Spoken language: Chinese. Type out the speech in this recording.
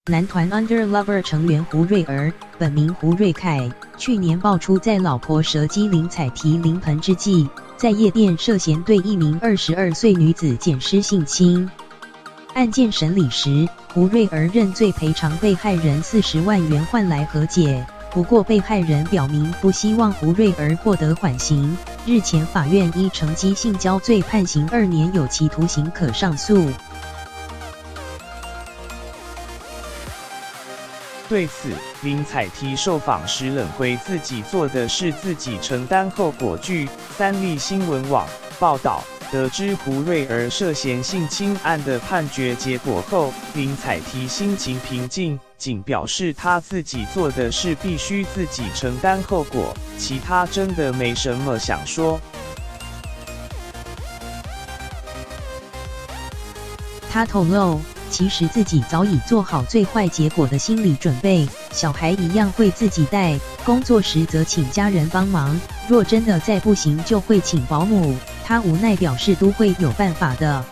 男团 Under Lover 成员胡瑞儿，本名胡瑞凯，去年爆出在老婆蛇姬林采缇临盆之际，在夜店涉嫌对一名22岁女子捡尸性侵。案件审理时，胡瑞儿认罪赔偿被害人40万元换来和解，不过被害人表明不希望胡瑞儿获得缓刑。日前法院依乘机性交罪判刑2年有期徒刑可上诉。对此，林采缇受访时冷回自己做的是自己承担后果。据三立新闻网报道，得知胡瑞儿涉嫌性侵案的判决结果后，林采缇心情平静，仅表示她自己做的事必须自己承担后果，其他真的没什么想说。他透露，其实自己早已做好最坏结果的心理准备，小孩一样会自己带，工作时则请家人帮忙，若真的再不行就会请保姆。他无奈表示都会有办法的。